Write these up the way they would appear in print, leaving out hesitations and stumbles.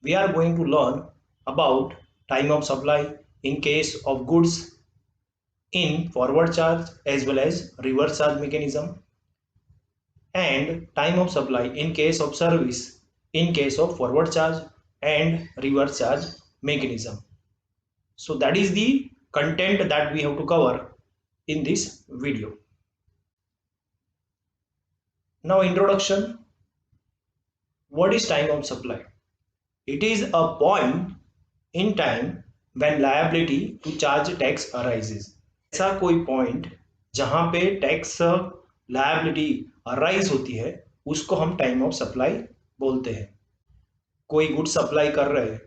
we are going to learn about time of supply in case of goods in forward charge as well as reverse charge mechanism, and time of supply in case of service in case of forward charge and reverse charge mechanism. So that is the content that we have to cover in this video. Now introduction. What is time of supply? It is a point in time when liability to charge tax arises. ऐसा कोई point जहां पे tax liability arise होती है उसको हम time of supply बोलते हैं. कोई गुड सप्लाई कर रहे हैं,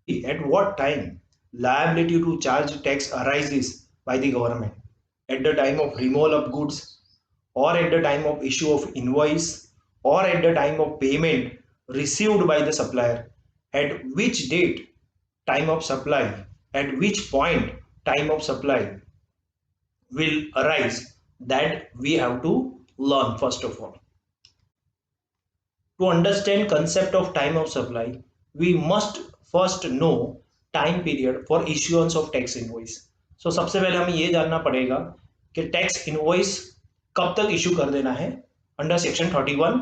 at what time liability to charge tax arises by the government, at the time of removal of goods, or at the time of issue of invoice, or at the time of payment received by the supplier. At which date time of supply, at which point time of supply will arise, that we have to learn first of all. To understand concept of time of supply, we must first know time period for issuance of tax invoice. So सबसे पहले हमें यह जानना पड़ेगा कि tax invoice कब तक issue कर देना है अंडर सेक्शन 31.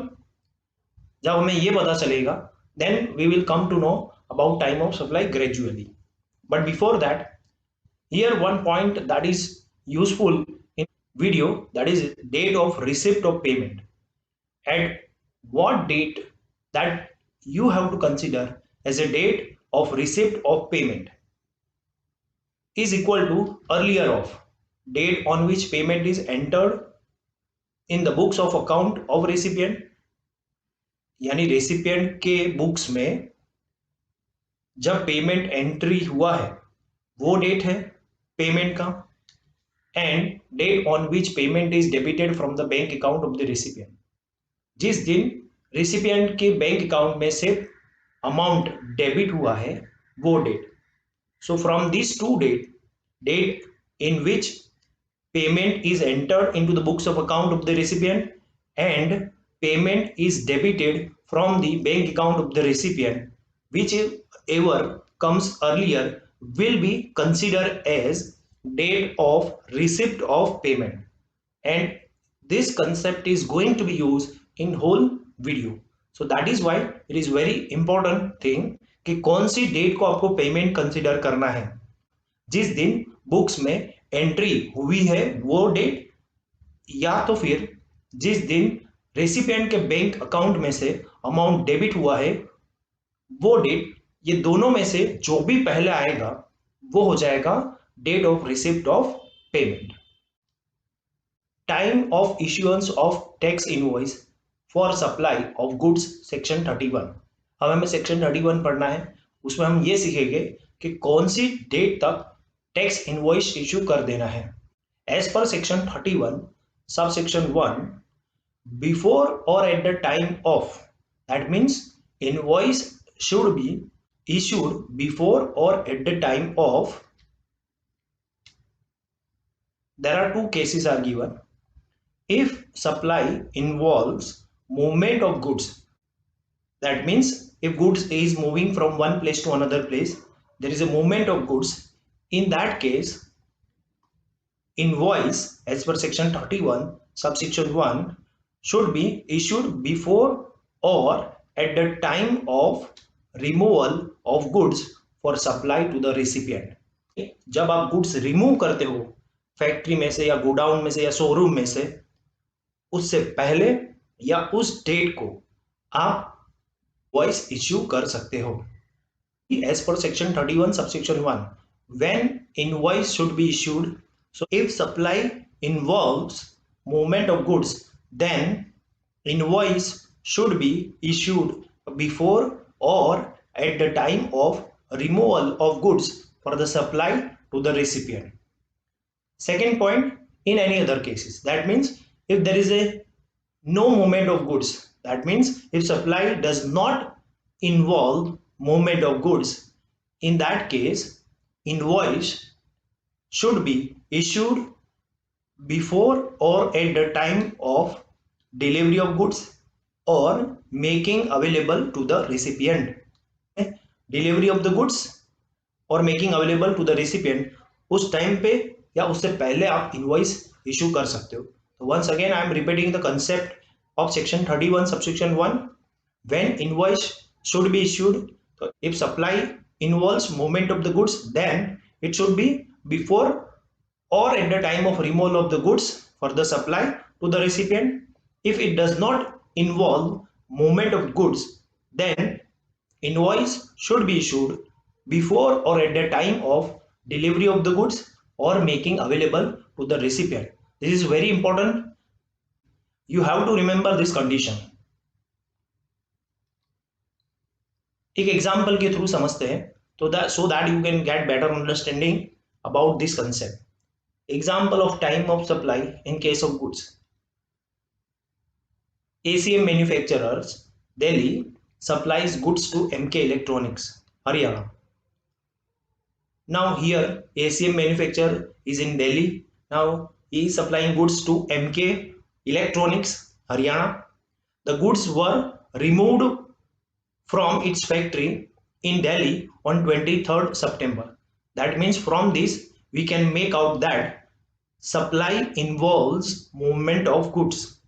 जब हमें यह पता चलेगा then we will come to know about time of supply gradually. But before that, here one point that is useful in video, that is date of receipt of payment. At what date that you have to consider as a date of receipt of payment is equal to earlier of date on which payment is entered in the books of account of recipient, यानी recipient के books में जब payment entry हुआ है वो date है payment का, and date on which payment is debited from the bank account of the recipient. जिस दिन रेसिपिएंट के बैंक अकाउंट में से अमाउंट डेबिट हुआ है वो date. So from this to date in which payment is entered into the books of account of the recipient and payment is debited from the bank account of the recipient, whichever comes earlier will be considered as date of receipt of payment, and this concept is going to be used in whole video. So that is why it is very important thing कि कौन सी date को आपको payment consider करना है. जिस दिन books में एंट्री हुई है वो डेट, या तो फिर जिस दिन रेसिपिएंट के बैंक अकाउंट में से अमाउंट डेबिट हुआ है वो डेट. ये दोनों में से जो भी पहले आएगा वो हो जाएगा date of receipt of payment. Time of issuance of tax invoice for supply of goods section 31. अब हमें सेक्शन 31 पढ़ना है. उसमें हम ये सीखेंगे कि कौन सी डेट तक टैक्स इनवॉइस इश्यू कर देना है. एज पर सेक्शन 31 सब सेक्शन 1, बिफोर और at the time of, that means invoice should be issued before or at the time of. There are two cases are given. If supply involves movement of goods, that means if goods is moving from one place to another place, there is a movement of goods. In that case, invoice as per section 31 subsection 1 should be issued before or at the time of removal of goods for supply to the recipient. जब आप goods remove करते हो factory में से या godown में से या शोरूम में से, उससे पहले या उस डेट को आप वॉइस इश्यू कर सकते हो. एज पर section 31 subsection 1, when invoice should be issued. So if supply involves movement of goods then invoice should be issued before or at the time of removal of goods for the supply to the recipient. Second point, in any other cases, that means if there is a no movement of goods, that means if supply does not involve movement of goods, in that case invoice should be issued before or at the time of delivery of goods or making available to the recipient. Delivery of the goods और making available to the recipient, उस time पे या उससे पहले आप invoice issue कर सकते हो। तो once again I am repeating the concept of section 31 subsection 1, when invoice should be issued, तो if supply involves movement of the goods then it should be before or at the time of removal of the goods for the supply to the recipient. If it does not involve movement of goods, then invoice should be issued before or at the time of delivery of the goods or making available to the recipient. This is very important. You have to remember this condition. एक example के through समझते हैं तो so that you can get better understanding about this concept. Example of time of supply in case of goods. ACM manufacturers Delhi supplies goods to MK Electronics, Haryana. Now here ACM manufacturer is in Delhi. Now he is supplying goods to MK Electronics, Haryana. The goods were removed from its factory in Delhi on 23rd September. That means from this we can make out that supply involves movement of goods.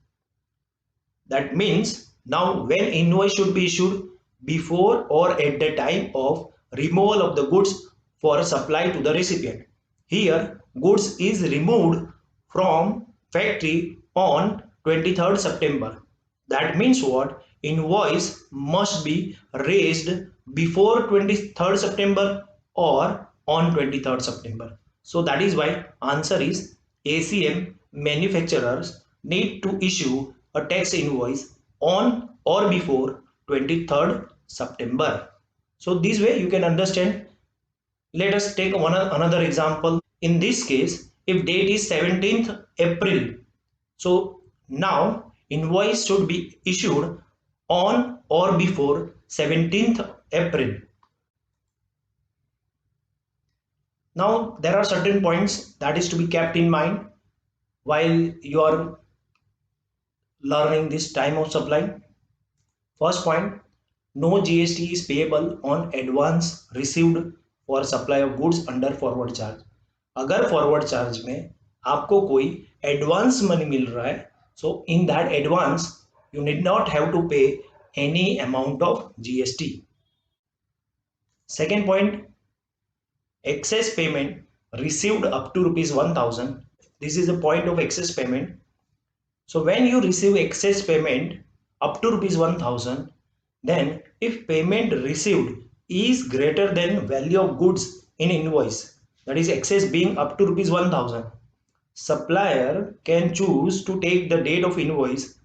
That means now when invoice should be issued before or at the time of removal of the goods for supply to the recipient. Here goods is removed from factory on 23rd September. That means what? Invoice must be raised before 23rd September or on 23rd September. So that is why answer is ACM manufacturers need to issue a tax invoice on or before 23rd September. So this way you can understand. Let us take another example. In this case, if date is 17th April, so now invoice should be issued on or before 17th April. Now there are certain points that is to be kept in mind while you are learning this time of supply. First point, no GST is payable on advance received for supply of goods under forward charge. अगर forward charge में आपको कोई advance money मिल रहा है, so in that advance you need not have to pay any amount of GST. Second point, excess payment received up to ₹1,000. This is a point of excess payment. So when you receive excess payment up to ₹1,000, then if payment received is greater than value of goods in invoice, that is excess being up to ₹1,000, supplier can choose to take the date of invoice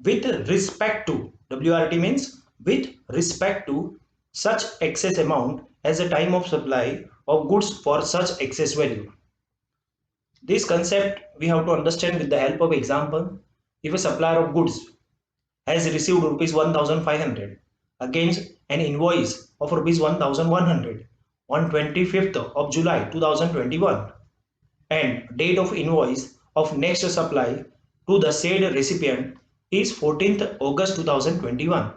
with respect to, WRT means with respect to, such excess amount as the time of supply of goods for such excess value. This concept we have to understand with the help of example. If a supplier of goods has received ₹1,500 against an invoice of ₹1,100 on 25th of July 2021 and date of invoice of next supply to the said recipient is 14th August 2021.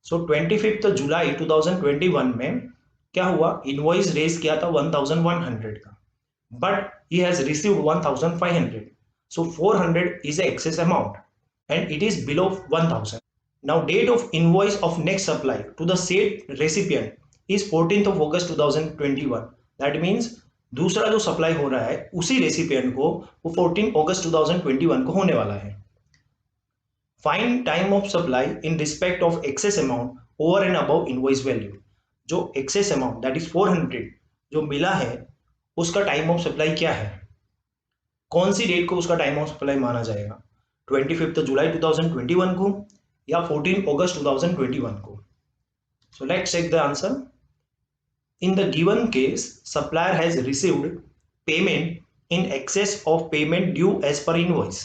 So 25th जुलाई 2021 में क्या हुआ? Invoice raise किया था 1100 का, but he has received 1500. So 400 is the excess amount and it is below 1000. Now date of invoice of next supply to the said recipient is 14th of August 2021. That means दूसरा जो supply हो रहा है उसी recipient को वो 14 अगस्त 2021 को होने वाला है. Find time of supply in respect of excess amount over and above invoice value. जो excess amount that is 400 जो मिला है उसका टाइम ऑफ सप्लाई क्या है, कौन सी डेट को उसका टाइम ऑफ सप्लाई माना जाएगा, 25 जुलाई 2021 को या 14 अगस्त 2021 को. So let's check the answer. In the given case, supplier has received payment in excess of payment due as per invoice.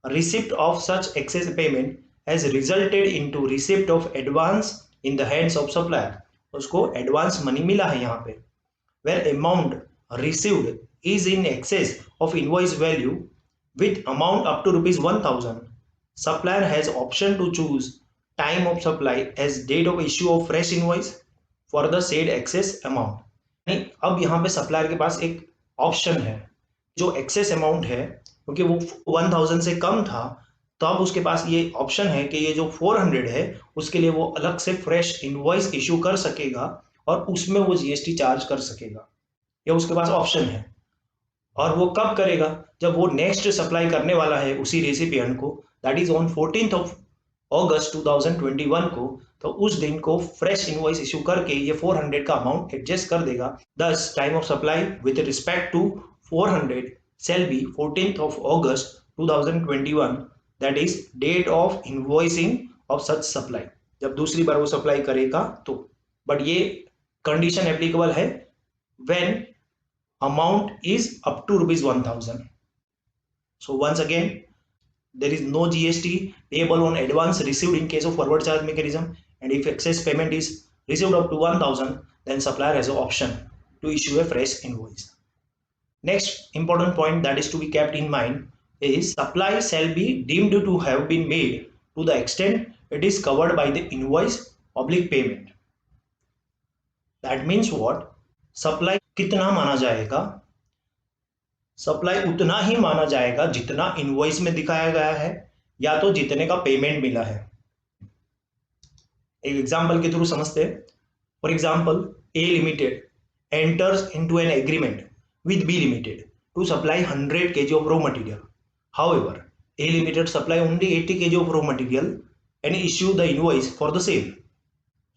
Receipt of such excess payment has resulted into receipt of advance in the hands of supplier. उसको advance money मिला है यहाँ पे, where amount received is in excess of invoice value with amount up to ₹1,000. Supplier has option to choose time of supply as date of issue of fresh invoice for the said excess amount. अब यहाँ पे supplier के पास एक option है, जो excess amount है क्योंकि वो 1000 से कम था, तो अब उसके पास ये ऑप्शन है कि ये जो 400 है उसके लिए वो अलग से फ्रेश इनवॉइस इशू कर सकेगा और उसमें वो जीएसटी चार्ज कर सकेगा। ये उसके पास ऑप्शन है। और वो कब करेगा? जब वो नेक्स्ट सप्लाई करने वाला है उसी रेसिपिएंट को, that is on 14th of अगस्त 2021 को, तो उस दिन को फ्रेश इनवॉइस इशू करके ये 400 का अमाउंट एडजस्ट कर देगा। Thus time of supply with respect to 400 shall be 14th of August 2021, that is date of invoicing of such supply, जब दूसरी बार वो सप्लाई करेगा तो। बट ये कंडीशन एप्लीकेबल है when amount is up to rupees 1000. So once again, there is no GST payable on advance received in case of forward charge mechanism, and if excess payment is received up to 1000, then supplier has an option to issue a fresh invoice. Next important point that is to be kept in mind is supply shall be deemed to have been made to the extent it is covered by the invoice oblique payment. That means what? Supply कितना माना जाएगा? Supply उतना ही माना जाएगा जितना invoice में दिखाया गया है या तो जितने का पेमेंट मिला है। एक एग्जांपल के थ्रू समझते हैं। For example, A limited enters into an agreement with B Limited to supply 100 kg of raw material. However, A Limited supply only 80 kg of raw material and issue the invoice for the same.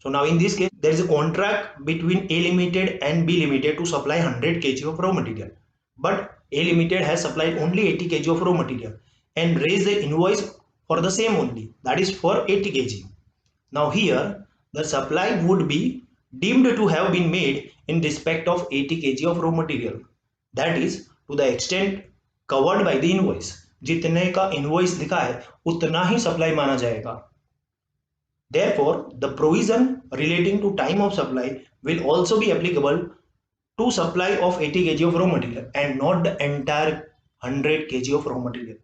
So now in this case, there is a contract between A Limited and B Limited to supply 100 kg of raw material. But A Limited has supplied only 80 kg of raw material and raised the invoice for the same only, that is for 80 kg. Now here, the supply would be deemed to have been made in respect of 80 kg of raw material, that is to the extent covered by the invoice. जितने का invoice दिखा है उतना ही supply माना जाएगा. Therefore, the provision relating to time of supply will also be applicable to supply of 80 kg of raw material and not the entire 100 kg of raw material.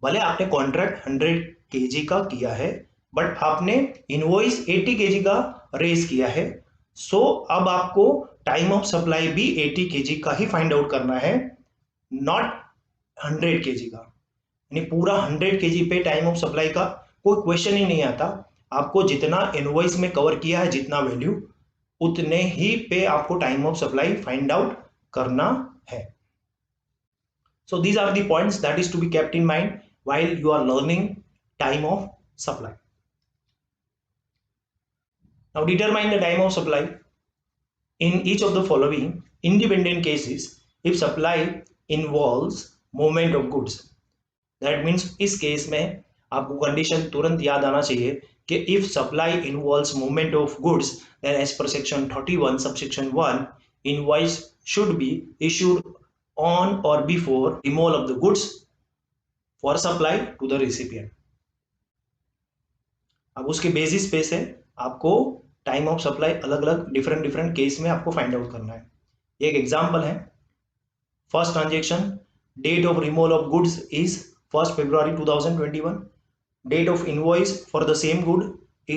भले आपने contract 100 kg का किया है बट आपने invoice 80 kg का raise किया है, सो अब आपको टाइम ऑफ सप्लाई भी 80 kg का ही फाइंड आउट करना है, नॉट 100 kg का। यानी पूरा 100 kg पे टाइम ऑफ सप्लाई का कोई क्वेश्चन ही नहीं आता। आपको जितना इनवॉइस में कवर किया है, जितना वैल्यू, उतने ही पे आपको time of supply find out करना है। So these are the points that is to be kept in mind while you are learning time of supply. Now determine the time of supply in each of the following independent cases if supply involves movement of goods. That means इस case में आपको condition तुरंत याद आना चाहिए कि if supply involves movement of goods, then as per section 31 subsection 1, invoice should be issued on or before removal of the goods for supply to the recipient. अब उसके बेसिस पे से आपको टाइम ऑफ सप्लाई अलग अलग different case में आपको find out करना है। एक एग्जांपल है, first transaction, date of removal of goods is 1st February 2021, date of invoice for the same good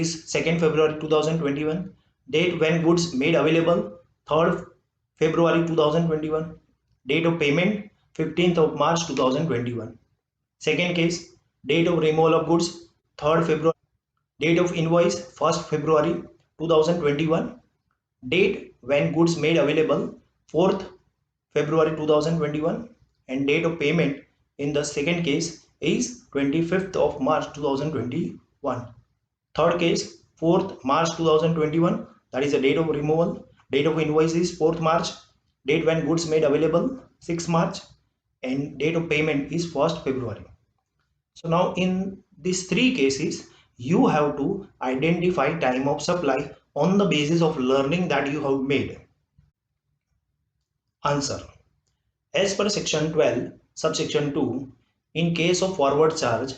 is 2nd February 2021, date when goods made available 3rd February 2021, date of payment 15th of March 2021. Second case, date of removal of goods 3rd February, date of invoice 1st February 2021, date when goods made available 4th February 2021, and date of payment in the second case is 25th of March 2021. Third case, 4th March 2021, that is the date of removal. Date of invoice is 4th March. Date when goods made available 6th March, and date of payment is 1st February. So now in these three cases, you have to identify time of supply on the basis of learning that you have made. Answer. As per section 12, subsection 2, in case of forward charge,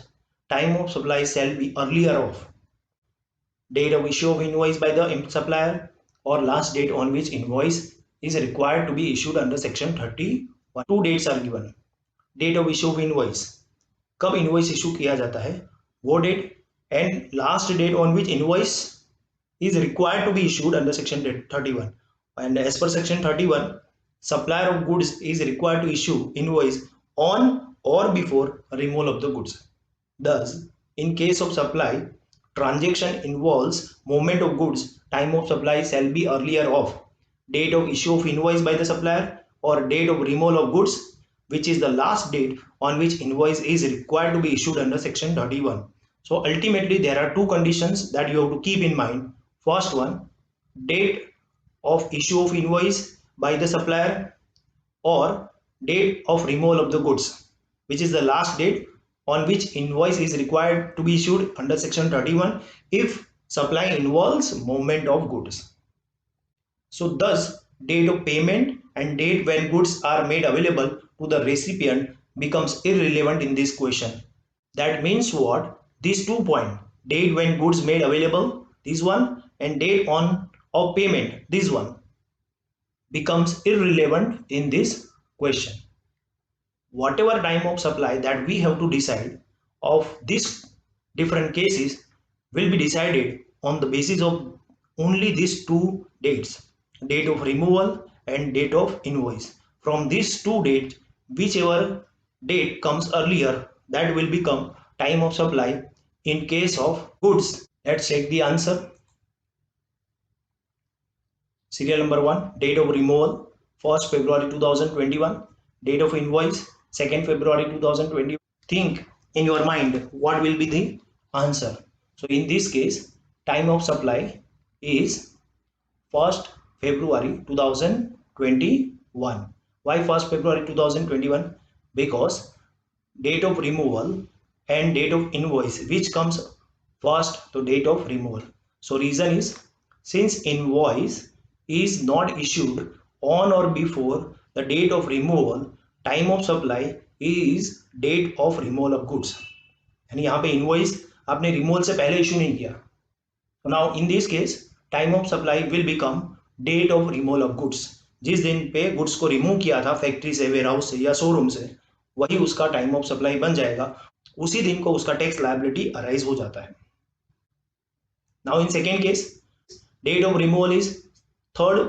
time of supply shall be earlier of date of issue of invoice by the supplier or last date on which invoice is required to be issued under section 31. Two dates are given. Date of issue of invoice, कब invoice issue किया जाता है वो date, and last date on which invoice is required to be issued under section 31, and as per section 31, supplier of goods is required to issue invoice on or before removal of the goods. Thus, in case of supply transaction involves movement of goods, time of supply shall be earlier of date of issue of invoice by the supplier or date of removal of goods, which is the last date on which invoice is required to be issued under section 31. So ultimately there are two conditions that you have to keep in mind. First one, date of issue of invoice by the supplier or date of removal of the goods, which is the last date on which invoice is required to be issued under section 31 if supply involves movement of goods. So thus date of payment and date when goods are made available to the recipient becomes irrelevant in this question. That means what? These 2 points, date when goods made available, this one, and date on of payment, this one, becomes irrelevant in this question. Whatever time of supply that we have to decide of these different cases will be decided on the basis of only these two dates, date of removal and date of invoice. From these two dates, whichever date comes earlier, that will become time of supply in case of goods. Let's check the answer. Serial number 1, date of removal 1st February 2021, date of invoice 2nd February 2021. Think in your mind what will be the answer. So in this case, time of supply is 1st February 2021. Why 1st February 2021? Because date of removal and date of invoice, which comes first, to date of removal. So reason is, since invoice is not issued on or before the date of removal, time of supply is date of removal of goods. यानी यहाँ पे invoice आपने removal से पहले issue नहीं किया. So now in this case, time of supply will become date of removal of goods. जिस दिन पे goods को remove किया था फैक्ट्री से, वेयरहाउस से या शोरूम से, वही उसका टाइम ऑफ सप्लाई बन जाएगा. उसी दिन को उसका टैक्स लायबिलिटी अराइज हो जाता है. Now in second case, date of removal is 3rd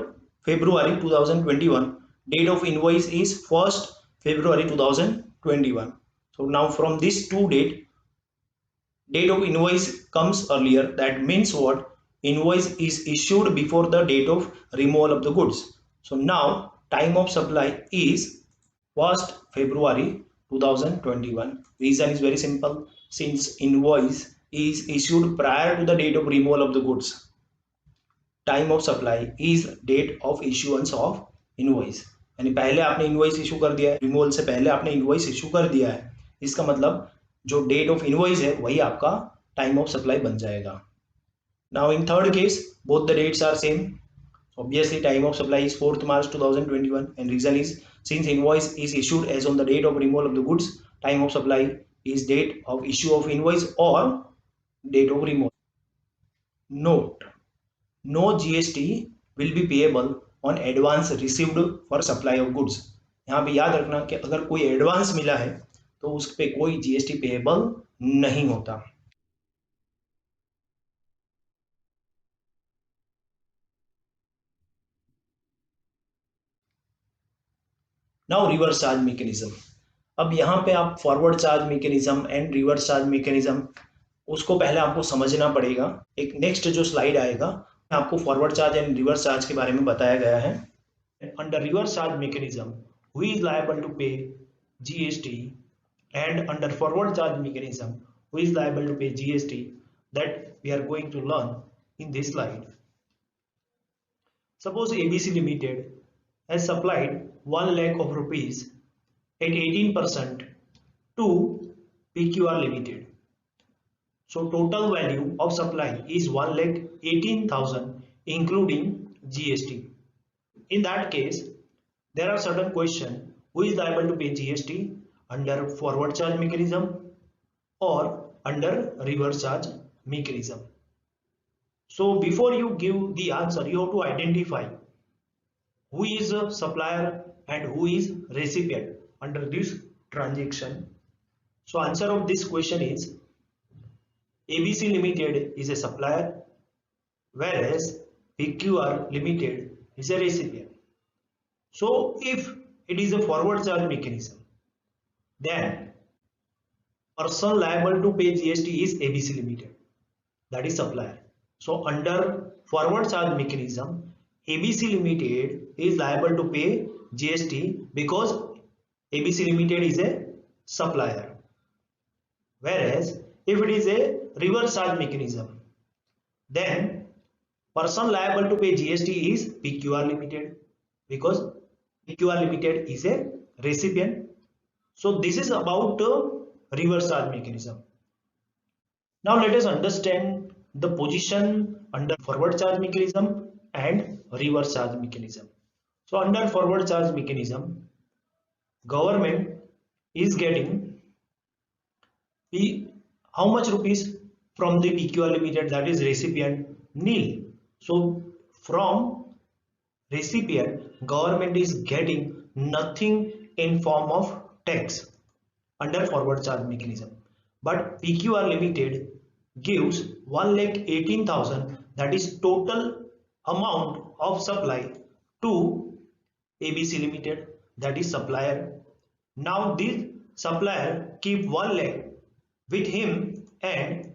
February 2021, date of invoice is 1st February 2021. So now from this two date of invoice comes earlier. That means what? Invoice is issued before the date of removal of the goods. So now time of supply is 1st February 2021. Reason is very simple. Since invoice is issued prior to the date of removal of the goods, time of supply is date of issuance of invoice. यानी पहले आपने invoice issue कर दिया है, removal से पहले आपने invoice issue कर दिया है, इसका मतलब जो date of invoice है वही आपका time of supply बन जाएगा. Now in third case, both the dates are same. Obviously time of supply is 4th March 2021, and reason is, since invoice is issued as on the date of removal of the goods, time of supply is date of issue of invoice or date of removal. Note, no GST will be payable on advance received for supply of goods. यहाँ पे याद रखना कि अगर कोई advance मिला है तो उस पे कोई GST पेएबल नहीं होता. Now reverse charge mechanism. अब यहाँ पे आप forward charge mechanism and reverse charge mechanism, उसको पहले आपको समझना पड़ेगा. एक नेक्स्ट जो स्लाइड आएगा आपको forward charge and reverse charge के बारे में बताया गया है. Under reverse charge mechanism, who is liable to pay GST, and under forward charge mechanism, who is liable to pay GST, that we are going to learn in this slide. Suppose ABC Limited has supplied 1 lakh of rupees at 18% to PQR Limited. So total value of supply is 1,18,000 including GST. In that case, there are certain questions: who is liable to pay GST under forward charge mechanism or under reverse charge mechanism? So before you give the answer, you have to identify who is a supplier and who is recipient under this transaction. So answer of this question is ABC Limited is a supplier whereas PQR Limited is a recipient. So if it is a forward charge mechanism, then person liable to pay GST is ABC Limited, that is supplier. So under forward charge mechanism, ABC Limited is liable to pay GST because ABC Limited is a supplier. Whereas if it is a reverse charge mechanism, then person liable to pay GST is PQR Limited because PQR Limited is a recipient. So this is about reverse charge mechanism. Now let us understand the position under forward charge mechanism and reverse charge mechanism. So under forward charge mechanism, government is getting how much rupees from the PQR Limited, that is recipient? Nil. So from recipient, government is getting nothing in form of tax under forward charge mechanism. But PQR Limited gives 1,18,000, that is total amount of supply to ABC Limited, that is supplier. Now this supplier keep 1 lakh with him and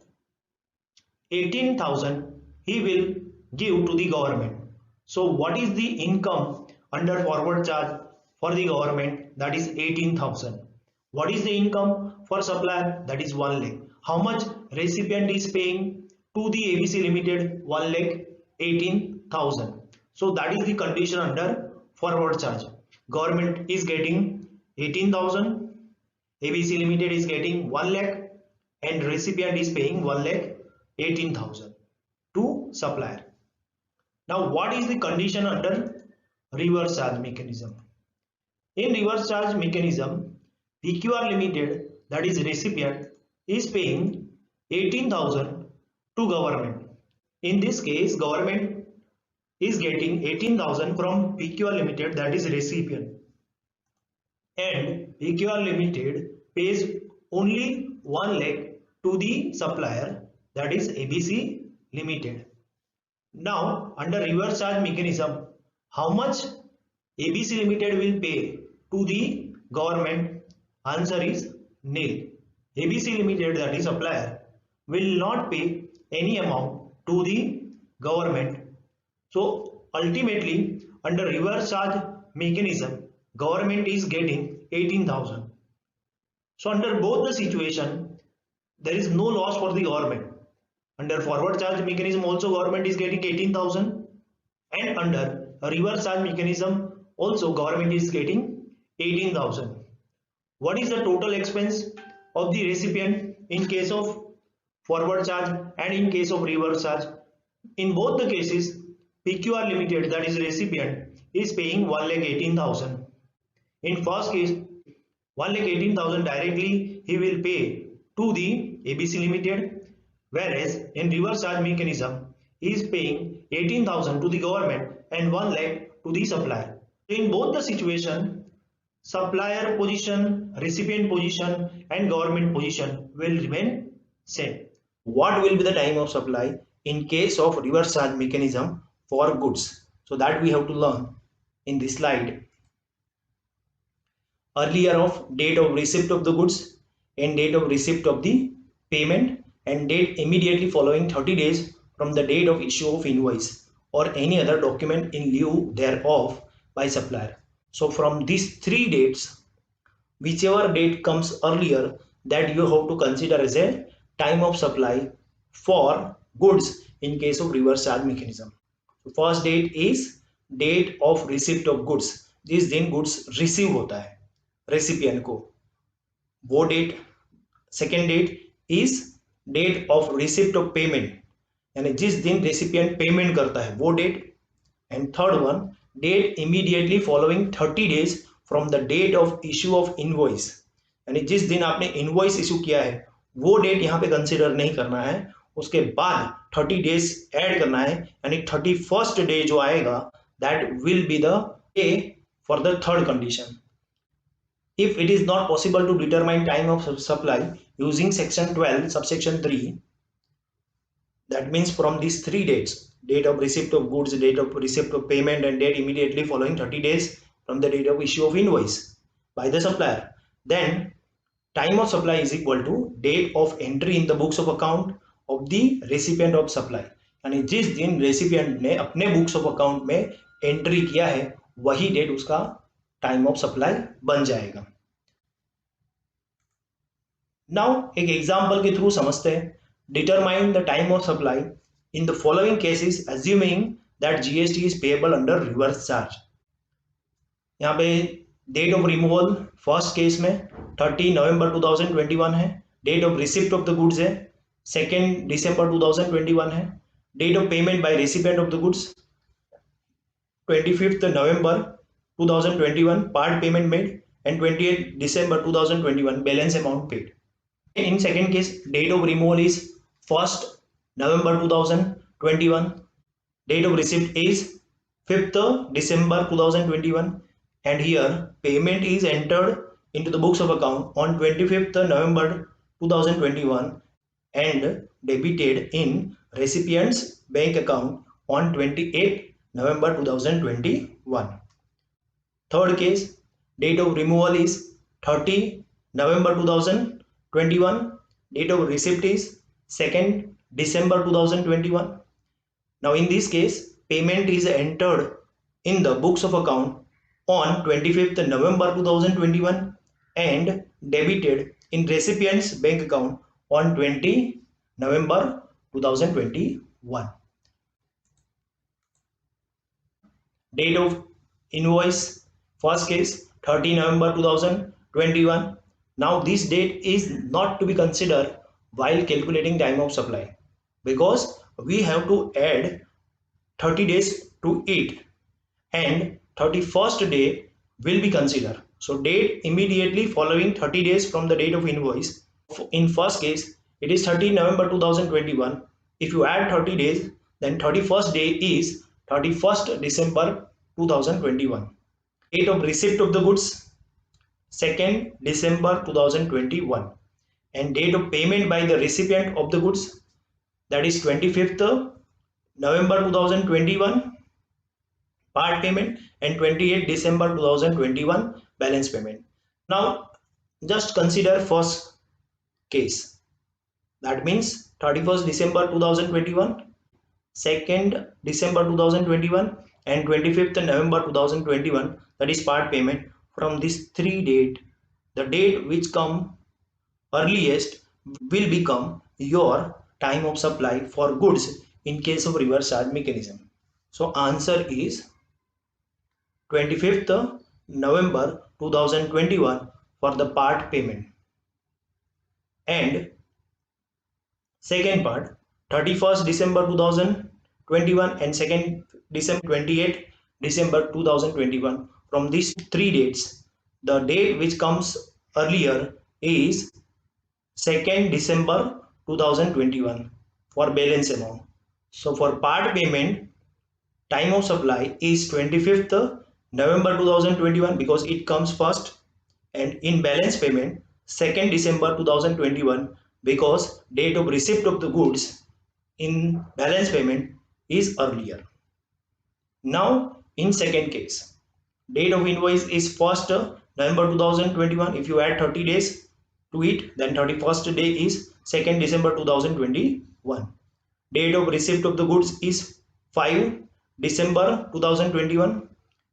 18,000 he will give to the government. So what is the income under forward charge for the government? That is 18,000. What is the income for supplier? That is 1 lakh. How much recipient is paying to the ABC Limited? 1 lakh 18,000. So that is the condition under forward charge. Government is getting 18,000, ABC Limited is getting 1 lakh, and recipient is paying 1 lakh 18,000 to supplier. Now what is the condition under reverse charge mechanism? In reverse charge mechanism, PQR Limited, that is recipient, is paying 18,000 to government. In this case, government is getting 18,000 from PQR Limited, that is recipient, and PQR Limited pays only 1 lakh to the supplier, that is ABC Limited. Now under reverse charge mechanism, how much ABC Limited will pay to the government? Answer is nil. ABC Limited, that is supplier, will not pay any amount to the government. So ultimately under reverse charge mechanism, government is getting 18,000. So under both the situation, there is no loss for the government. Under forward charge mechanism also government is getting 18,000, and under a reverse charge mechanism also government is getting 18,000. What is the total expense of the recipient in case of forward charge and in case of reverse charge? In both the cases, PQR Limited, that is recipient, is paying 1,18,000. In first case, 1,18,000 directly he will pay to the ABC Limited, whereas in reverse charge mechanism he is paying 18,000 to the government and 1 lakh to the supplier. In both the situation, supplier position, recipient position and government position will remain same. What will be the time of supply in case of reverse charge mechanism for goods? So that we have to learn in this slide. Earlier of date of receipt of the goods and date of receipt of the payment and date immediately following 30 days from the date of issue of invoice or any other document in lieu thereof by supplier. So from these three dates, whichever date comes earlier, that you have to consider as a time of supply for goods in case of reverse charge mechanism. So first date is date of receipt of goods. जिस दिन goods receive होता है recipient को, वो date. Second date is date of receipt of payment, यानी जिस दिन recipient payment करता है वो date. And third one, date immediately following 30 days from the date of issue of invoice, यानी जिस दिन आपने इनवॉइस इशू किया है वो डेट यहाँ पे कंसिडर नहीं करना है, उसके बाद 30 डेज ऐड करना है, यानी 31st डे जो आएगा that will be the day for the third condition. If it is not possible to determine time of supply using section 12 subsection 3, That means from these three dates, date of receipt of goods, date of receipt of payment, and date immediately following 30 days from the date of issue of invoice by the supplier, then time of supply is equal to date of entry in the books of account of the recipient of supply. यानी जिस दिन recipient ने अपने books of account में entry किया है वही date उसका टाइम ऑफ सप्लाई बन जाएगा. नाउ एक एग्जांपल के थ्रू समझते हैं. Determine the time of supply in the following cases assuming that GST is payable under reverse charge. यहाँ पे date of removal first case में 30 नवंबर 2021 है. Date of receipt of the goods है 2 दिसंबर 2021 है. Date of payment by recipient of the goods 25 November 2021 part payment made and 28 December 2021 balance amount paid. In second case, date of removal is 1st November 2021. Date of receipt is 5th December 2021, and here payment is entered into the books of account on 25th November 2021 and debited in recipient's bank account on 28th November 2021. Third case, date of removal is 30 November 2021. Date of receipt is 2nd December 2021. Now in this case, payment is entered in the books of account on 25th November 2021 and debited in recipient's bank account on 20 November 2021. Date of invoice, first case 30 November 2021. Now this date is not to be considered while calculating time of supply because we have to add 30 days to it and 31st day will be considered. So date immediately following 30 days from the date of invoice. In first case it is 30 November 2021. If you add 30 days, then 31st day is 31st December 2021. Date of receipt of the goods 2nd December 2021 and date of payment by the recipient of the goods, that is 25th November 2021 part payment and 28th December 2021 balance payment. Now just consider first case, that means 31st December 2021, 2nd December 2021 and 25th November 2021, that is part payment. From these three dates, the date which come earliest will become your time of supply for goods in case of reverse charge mechanism. So answer is 25th November 2021 for the part payment, and second part 31st December 2021 and 2nd December 28th December 2021. From these three dates, the date which comes earlier is 2nd December 2021 for balance amount. So for part payment, time of supply is 25th November 2021 because it comes first, and in balance payment 2nd December 2021 because date of receipt of the goods in balance payment is earlier. Now in second case, date of invoice is 1st November 2021. If you add 30 days to it, then 31st day is 2nd December 2021. Date of receipt of the goods is 5 December 2021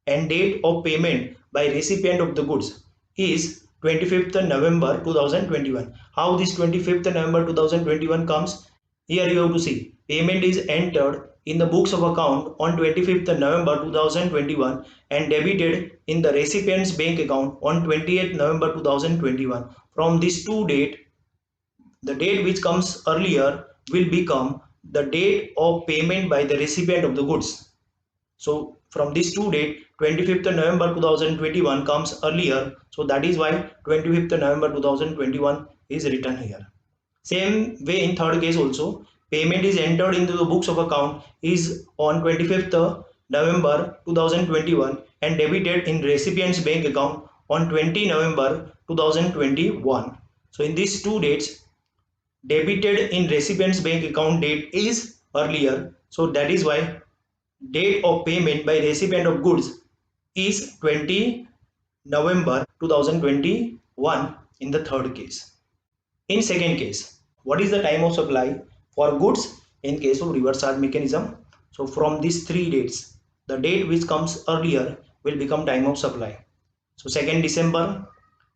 and date of payment by recipient of the goods is 25th November 2021. How this 25th November 2021 comes? Here you have to see payment is entered in the books of account on 25th November 2021 and debited in the recipient's bank account on 28th November 2021. From these two dates, the date which comes earlier will become the date of payment by the recipient of the goods. So from these two dates, 25th November 2021 comes earlier, so that is why 25th November 2021 is written here. Same way in third case also, payment is entered into the books of account is on 25th November 2021 and debited in recipient's bank account on 20 November 2021. So in these two dates, debited in recipient's bank account date is earlier. So that is why date of payment by recipient of goods is 20 November 2021 in the third case. In second case, what is the time of supply for goods in case of reverse charge mechanism? So from these three dates, the date which comes earlier will become time of supply. So 2nd December,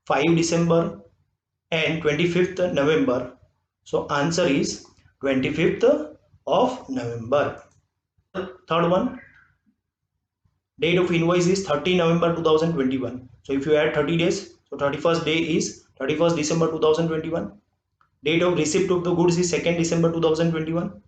5 December and 25th November. So answer is 25th of November. Third one, date of invoice is 30 November 2021. So if you add 30 days, so 31st day is 31st December 2021. Date of receipt of the goods is 2nd December 2021.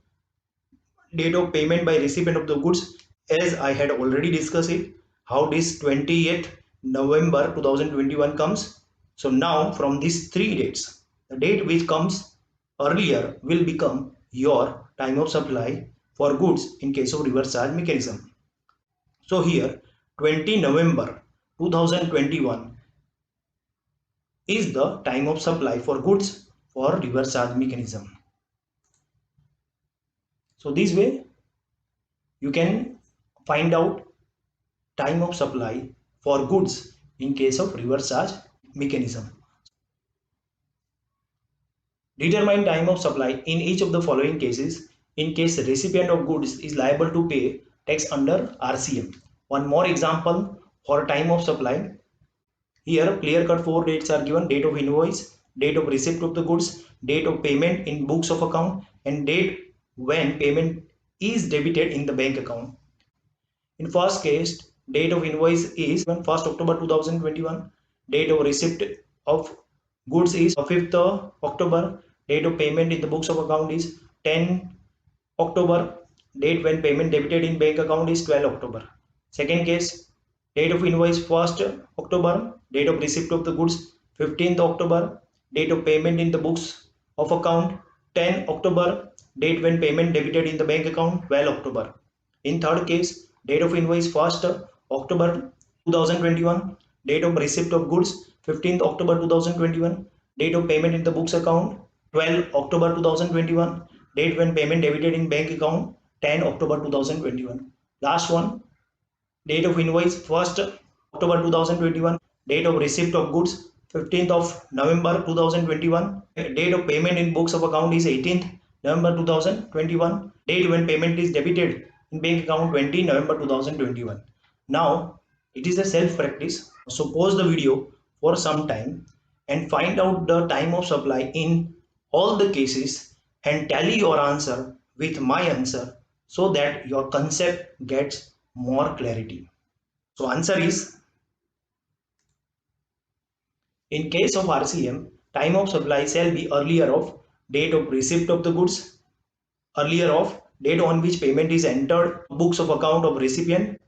Date of payment by recipient of the goods, as I had already discussed it, how this 20th November 2021 comes. So now from these three dates, the date which comes earlier will become your time of supply for goods in case of reverse charge mechanism. So here 20 November 2021 is the time of supply for goods for reverse charge mechanism. So this way you can find out time of supply for goods in case of reverse charge mechanism. Determine time of supply in each of the following cases in case the recipient of goods is liable to pay tax under RCM. One more example for time of supply. Here clear cut 4 dates are given: date of invoice, date of receipt of the goods, date of payment in books of account, and date when payment is debited in the bank account. In first case, date of invoice is 1st October 2021. Date of receipt of goods is 5th October. Date of payment in the books of account is 10 October. Date when payment debited in bank account is 12 October. Second case, date of invoice 1st October. Date of receipt of the goods 15th October. Date of payment in the books of account 10 October. Date when payment debited in the bank account 12 October. In third case, date of invoice 1st October 2021. Date of receipt of goods 15th October 2021. Date of payment in the books account 12 October 2021. Date when payment debited in bank account 10 October 2021. Last one, date of invoice 1st October 2021. Date of receipt of goods 15th of November 2021. Date of payment in books of account is 18th November 2021. Date when payment is debited in bank account 20 November 2021. Now it is a self practice. So pause the video for some time and find out the time of supply in all the cases and tally your answer with my answer so that your concept gets more clarity. So answer is, in case of RCM, time of supply shall be earlier of date of receipt of the goods, earlier of date on which payment is entered books of account of recipient,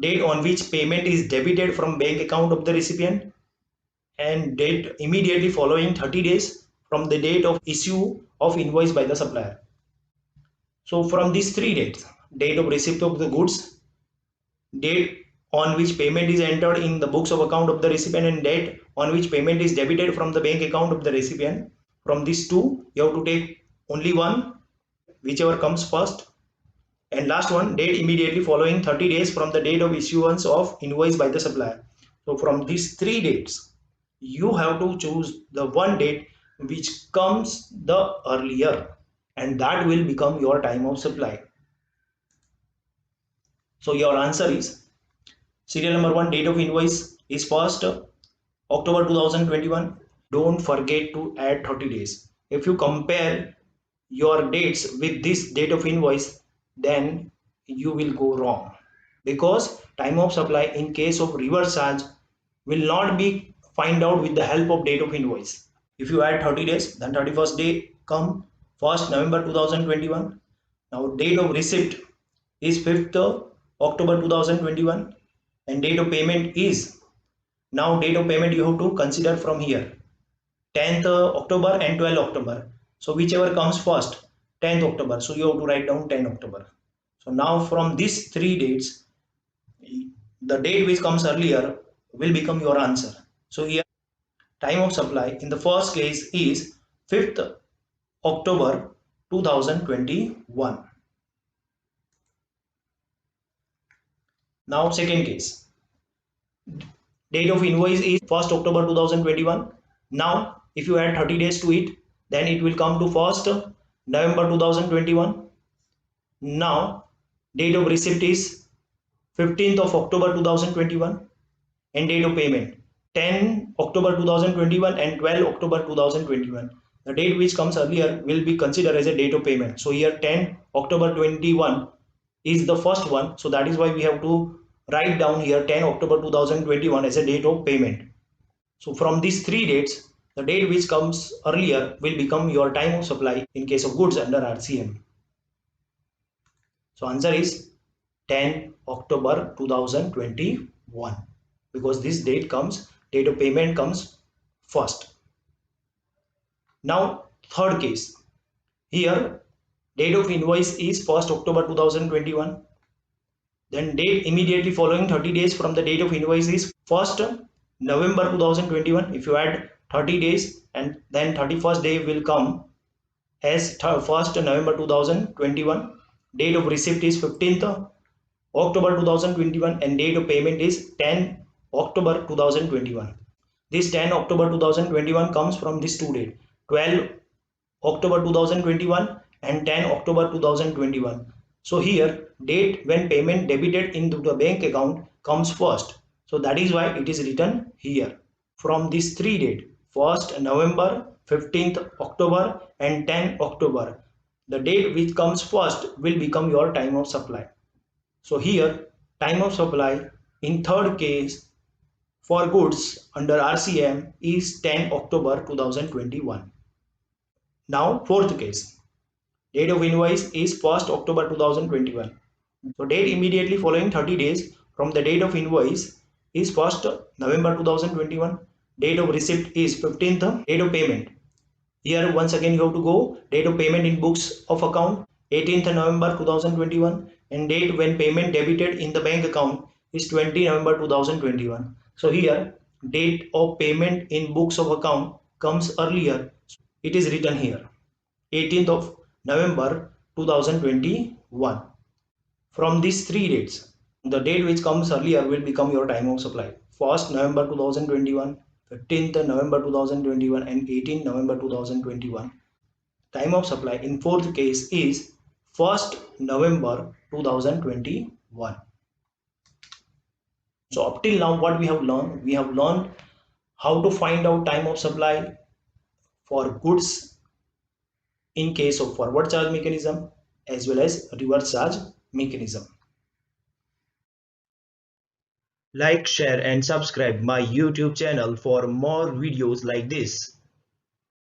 date on which payment is debited from bank account of the recipient, and date immediately following 30 days from the date of issue of invoice by the supplier. So from these three dates, date of receipt of the goods, date on which payment is entered in the books of account of the recipient, and date on which payment is debited from the bank account of the recipient, from these two you have to take only one, whichever comes first. And last one, date immediately following 30 days from the date of issuance of invoice by the supplier. So from these three dates, you have to choose the one date which comes the earlier, and that will become your time of supply. So your answer is serial number 1, date of invoice is 1st October 2021. Don't forget to add 30 days. If you compare your dates with this date of invoice, then you will go wrong, because time of supply in case of reverse charge will not be find out with the help of date of invoice. If you add 30 days, then 31st day come 1st November 2021. Now date of receipt is 5th October 2021, and date of payment is, now date of payment you have to consider from here 10th October and 12 October. So whichever comes first, 10th October. So you have to write down 10 October. So now from these three dates, the date which comes earlier will become your answer. So here time of supply in the first case is 5th October 2021. Now second case. Date of invoice is 1st October 2021. Now if you add 30 days to it, then it will come to 1st November 2021. Now date of receipt is 15th of October 2021 and date of payment 10 October 2021 and 12 October 2021. The date which comes earlier will be considered as a date of payment. So here 10 October 21 is the first one. So that is why we have to write down here 10 October 2021 as a date of payment. So from these three dates, the date which comes earlier will become your time of supply in case of goods under RCM. So answer is 10 October 2021 because this date of payment comes first. Now third case. Here date of invoice is 1st October 2021. Then date immediately following 30 days from the date of invoice is 1st November 2021. If you add 30 days and then 31st day will come as 1st November 2021. Date of receipt is 15th October 2021 and date of payment is 10 October 2021. This 10 October 2021 comes from this two dates, 12 October 2021 and 10 October 2021. So here date when payment debited into the bank account comes first. So that is why it is written here. From these three dates, 1st November, 15th October and 10 October, the date which comes first will become your time of supply. So here time of supply in third case for goods under RCM is 10 October 2021. Now fourth case. Date of invoice is 1st October 2021. So date immediately following 30 days from the date of invoice is 1st November 2021. Date of receipt is 15th. Date of payment. Here once again you have to go date of payment in books of account 18th November 2021 and date when payment debited in the bank account is 20 November 2021. So here date of payment in books of account comes earlier. It is written here 18th of November 2021. From these three dates, the date which comes earlier will become your time of supply. 1st November 2021, 15th November 2021 and 18th November 2021. Time of supply in fourth case is 1st November 2021. So up till now what we have learned? We have learned how to find out time of supply for goods in case of forward charge mechanism as well as reverse charge mechanism. Like, share and subscribe my YouTube channel for more videos like this.